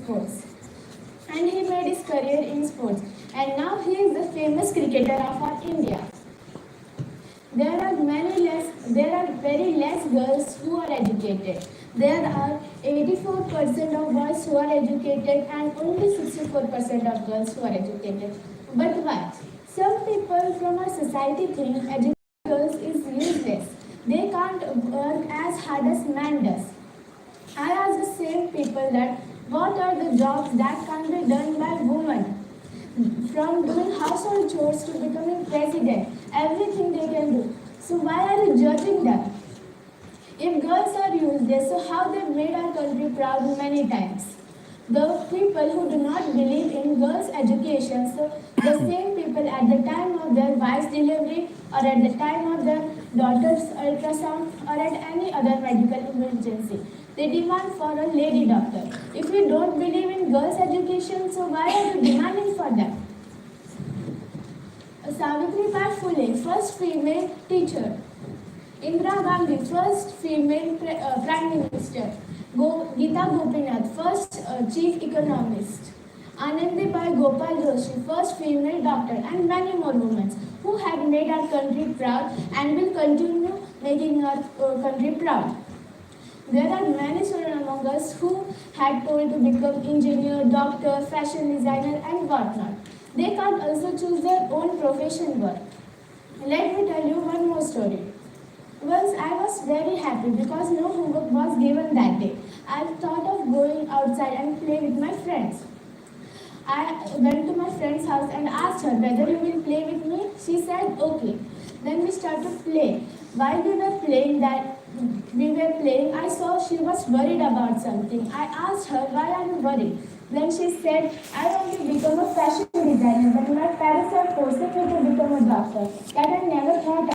sports. And he made his career in sports. And now he is the famous cricketer of our India. There are very less girls who are educated. There are 84% of boys who are educated and only 64% of girls who are educated. But why? Some people from our society think educated girls is useless. They can't work as hard as man does. I ask the same people that what are the jobs that can be done by women? From doing household chores to becoming president, everything they can do. So why are you judging them? If girls are useless, so how they made our country proud many times. The people who do not believe in girls' education, so the same people at the time of their wife's delivery or at the time of their daughter's ultrasound or at any other medical emergency, they demand for a lady doctor. If you don't believe in girls' education, so why are you demanding for them? Savitribai Phule, first female teacher. Indira Gandhi, first female Prime Minister. Geeta Gopinath, first Chief Economist. Anandibai Gopal Joshi, first female doctor, and many more women who have made our country proud and will continue making our country proud. There are many children among us who had told to become engineer, doctor, fashion designer, and whatnot. They can't also choose their own profession work. Let me tell you one more story. Once I was very happy because no homework was given that day. I thought of going outside and play with my friends. I went to my friend's house and asked her whether you will play with me. She said okay. Then we started play. While we were playing, I saw she was worried about something. I asked her, why are you worried? Then she said, I want to become a fashion designer, but my parents are forcing me to become a doctor. That I never thought of.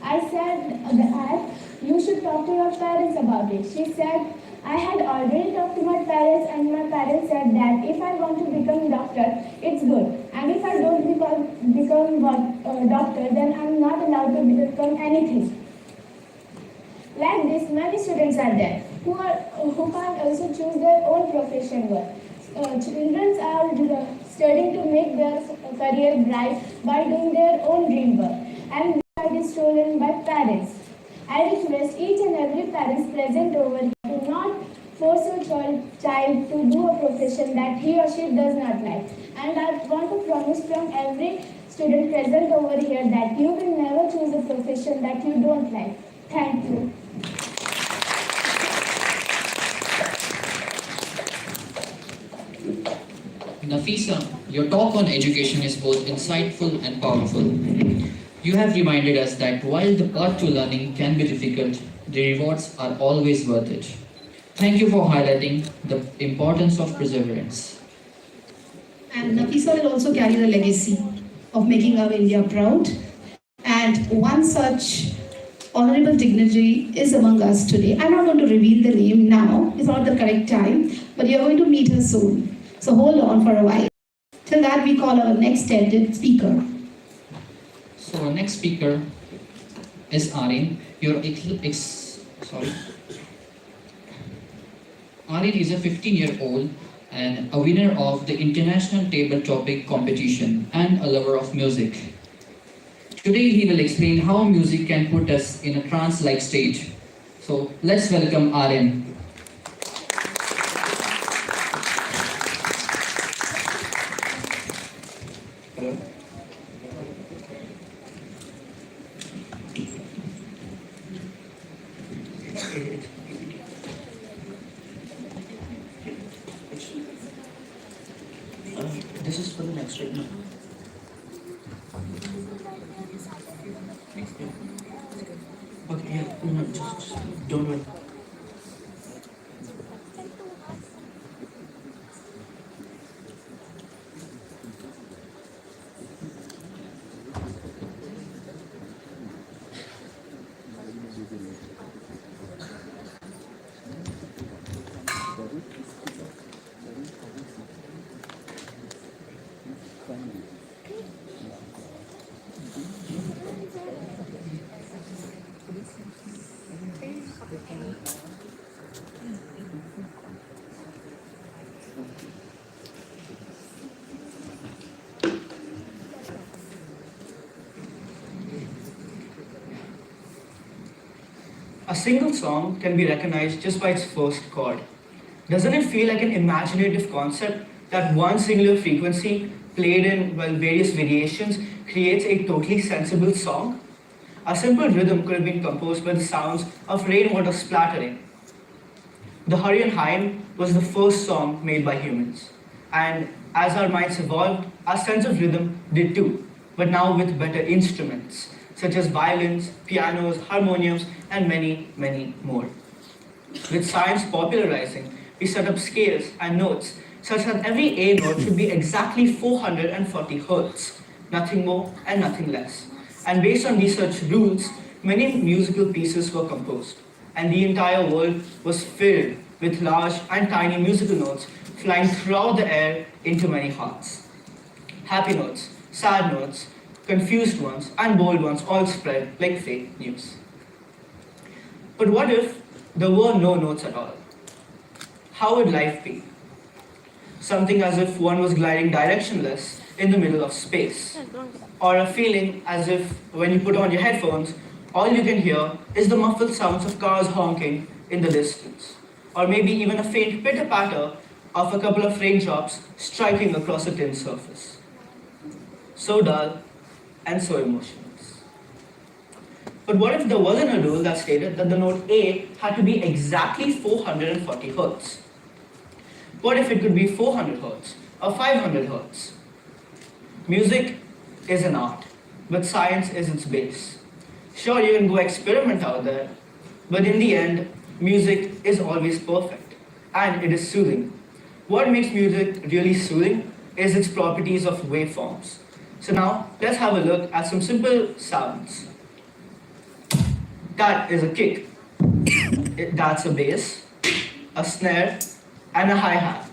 I said that you should talk to your parents about it. She said, I had already talked to my parents and my parents said that if I want to become a doctor, it's good. And if I don't become a doctor, then I'm not allowed to become anything. Like this, many students are there who can't also choose their own profession work. Children are studying to make their career bright by doing their own dream work. And that is stolen by parents. I request each and every parent present over here to not force your child to do a profession that he or she does not like. And I want to promise from every student present over here that you will never choose a profession that you don't like. Thank you. Nafisa, your talk on education is both insightful and powerful. You have reminded us that while the path to learning can be difficult, the rewards are always worth it. Thank you for highlighting the importance of perseverance. And Nafisa will also carry the legacy of making our India proud. And one such honorable dignitary is among us today. I'm not going to reveal the name now, it's not the correct time, but you're going to meet her soon. So hold on for a while. Till that, we call our next speaker. So our next speaker is Arin. Arin is a 15-year-old and a winner of the International Table Topic Competition and a lover of music. Today he will explain how music can put us in a trance-like state. So let's welcome Arin. Hello. This is for the next right now. Okay, yeah, no, just don't worry. A single song can be recognized just by its first chord. Doesn't it feel like an imaginative concept that one singular frequency played in various variations creates a totally sensible song? A simple rhythm could have been composed by the sounds of rainwater splattering. The Hurrian Hymn was the first song made by humans. And as our minds evolved, our sense of rhythm did too, but now with better instruments, such as violins, pianos, harmoniums, and many, many more. With science popularizing, we set up scales and notes such that every A note should be exactly 440 hertz, nothing more and nothing less. And based on these such rules, many musical pieces were composed, and the entire world was filled with large and tiny musical notes flying throughout the air into many hearts. Happy notes, sad notes, confused ones, and bold ones all spread like fake news. But what if there were no notes at all? How would life be? Something as if one was gliding directionless in the middle of space. Or a feeling as if when you put on your headphones, all you can hear is the muffled sounds of cars honking in the distance. Or maybe even a faint pitter-patter of a couple of raindrops striking across a tin surface. So dull and so emotionless. But what if there wasn't a rule that stated that the note A had to be exactly 440 hertz? What if it could be 400 hertz or 500 hertz? Music is an art, but science is its base. Sure, you can go experiment out there, but in the end, music is always perfect, and it is soothing. What makes music really soothing is its properties of waveforms. So now, let's have a look at some simple sounds. That is a kick. That's a bass, a snare, and a hi-hat.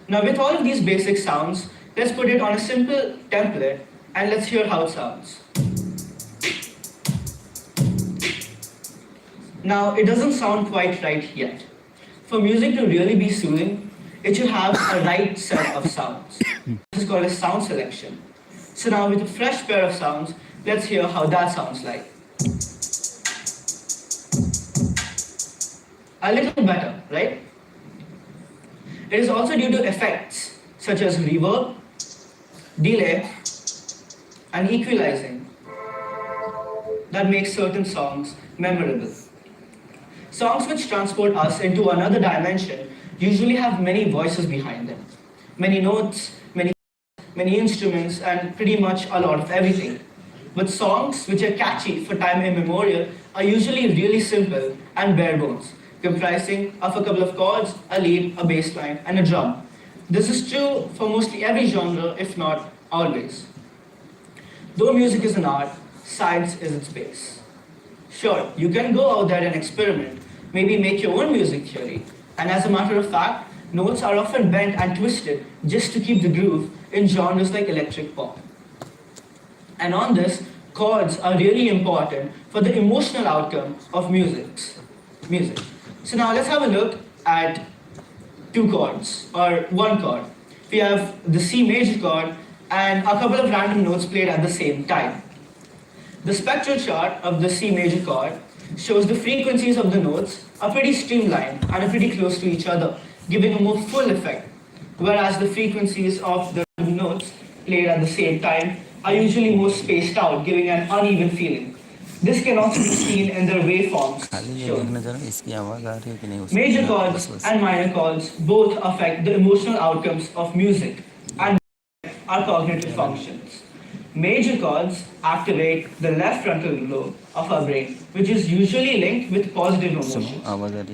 Now with all of these basic sounds, let's put it on a simple template and let's hear how it sounds. Now it doesn't sound quite right yet. For music to really be soothing, it should have a right set of sounds. This is called a sound selection. So now with a fresh pair of sounds, let's hear how that sounds like. A little better, right? It is also due to effects such as reverb, delay, and equalizing that make certain songs memorable. Songs which transport us into another dimension usually have many voices behind them, many notes, many instruments, and pretty much a lot of everything. But songs which are catchy for time immemorial are usually really simple and bare bones, comprising of a couple of chords, a lead, a bass line, and a drum. This is true for mostly every genre, if not always. Though music is an art, science is its base. Sure, you can go out there and experiment, maybe make your own music theory, and as a matter of fact, notes are often bent and twisted just to keep the groove in genres like electric pop. And on this, chords are really important for the emotional outcome of music. So now let's have a look at two chords, or one chord. We have the C major chord and a couple of random notes played at the same time. The spectral chart of the C major chord shows the frequencies of the notes are pretty streamlined and are pretty close to each other, giving a more full effect, whereas the frequencies of the notes played at the same time are usually more spaced out, giving an uneven feeling. This can also be seen in their waveforms shown. Major chords and minor chords both affect the emotional outcomes of music and our cognitive functions. Major chords activate the left frontal lobe of our brain, which is usually linked with positive emotions,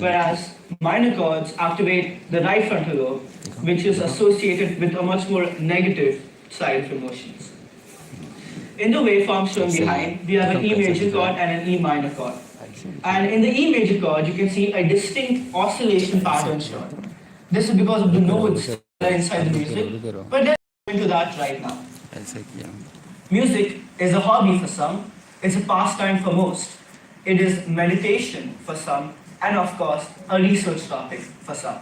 whereas minor chords activate the right frontal lobe, which is associated with a much more negative side of emotions. In the waveform shown behind, we have an E major chord and an E minor chord. And in the E major chord, you can see a distinct oscillation pattern shown. This is because of the nodes that are inside the music, but let's go into that right now. Music is a hobby for some, it's a pastime for most. It is meditation for some, and of course, a research topic for some.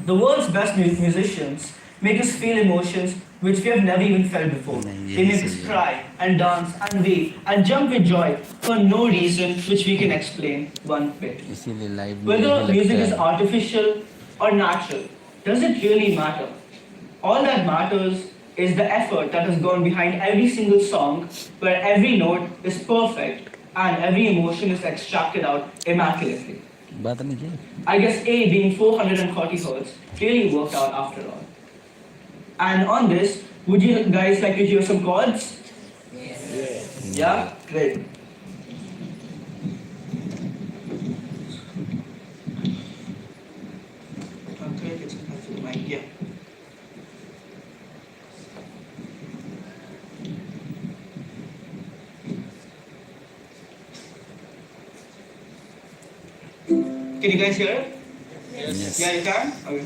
The world's best musicians make us feel emotions which we have never even felt before. They make us cry and dance and wave and jump with joy for no reason which we can explain one bit. इसीलिए live Whether music is artificial or natural, does it really matter? All that matters is the effort that has gone behind every single song, where every note is perfect and every emotion is extracted out immaculately. बात नहीं की I guess A being 440 Hz really worked out after all. And on this, would you guys like to hear some chords? Yes. Yeah? Great. Okay, get some help with the mic. Yeah. Can you guys hear it? Yes. Yeah, you can? Okay.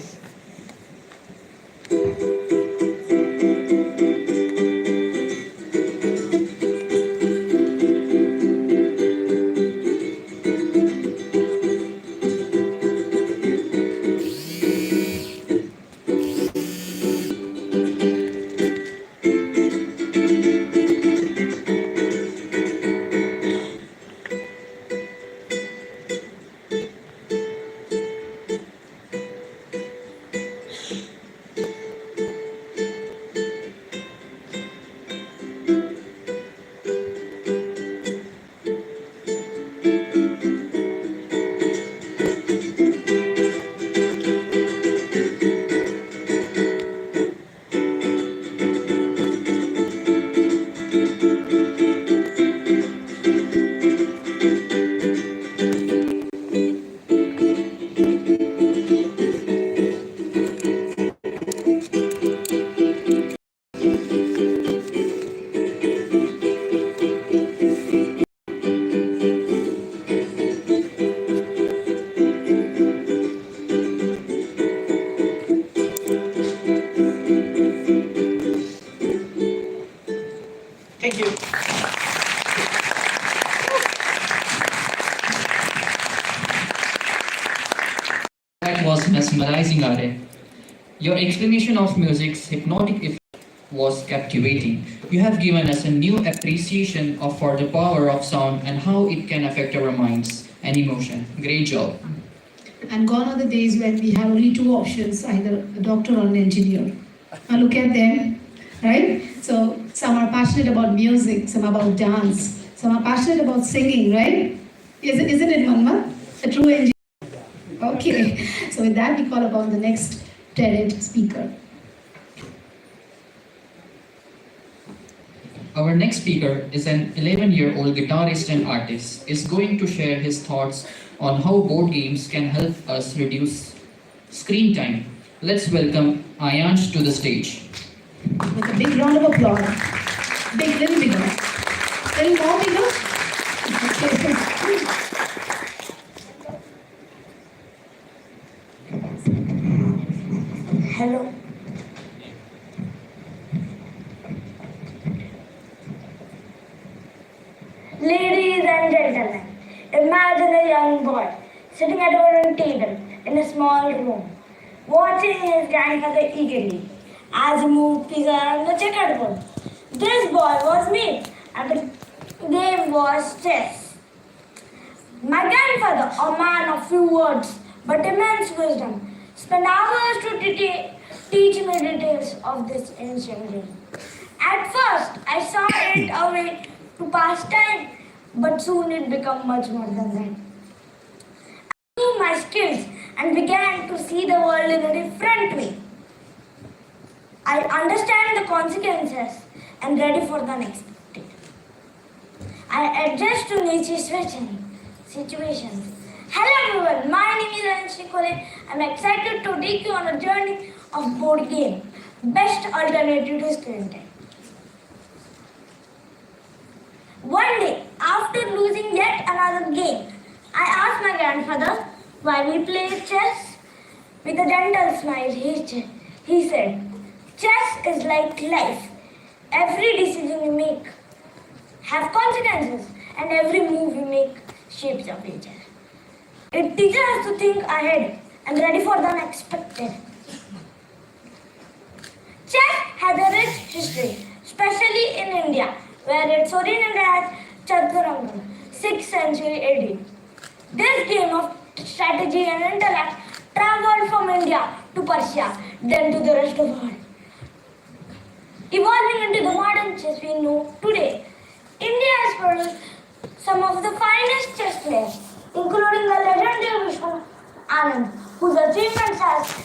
Thank you. That was mesmerizing, Are. Your explanation of music's hypnotic effect was captivating. You have given us a new appreciation for the power of sound and how it can affect our minds and emotion. Great job. And gone are the days when we have only two options, either a doctor or an engineer. Now look at them, right? So some are passionate about music, some about dance, some are passionate about singing, right? Isn't it, Manma? A true engineer. Okay, so with that we call upon the next TED speaker. Our next speaker is an 11-year-old guitarist and artist. Is going to share his thoughts on how board games can help us reduce screen time. Let's welcome Ayansh to the stage. With a big round of applause. Big, little bigger. Little more bigger. Okay. Hello. Ladies and gentlemen, imagine a young boy sitting at a wooden table in a small room, watching his grandfather eagerly as he moved pieces around the checkerboard. This boy was me, and the game was chess. My grandfather, a man of few words but immense wisdom, spent hours to teach me details of this ancient game. At first, I saw it a way to pass time, but soon it became much more than that. I grew my skills and began to see the world in a different way. I understand the consequences and ready for the unexpected. I adjust to nature's situations. Hello everyone, my name is Ayansh Nicole. I'm excited to take you on a journey of board game, best alternative to screen time. One day, after losing yet another game, I asked my grandfather why we play chess. With a gentle smile, he said, chess is like life. Every decision we make has consequences, and every move we make shapes our future. It teaches us to think ahead and ready for the unexpected. Chess has a rich history, especially in India, where it originated as Chaturanga, 6th century AD. This game of strategy and intellect traveled from India to Persia, then to the rest of the world, evolving into the modern chess we know today. India has produced some of the finest chess players, including the legendary Vishwanath Anand, whose achievements has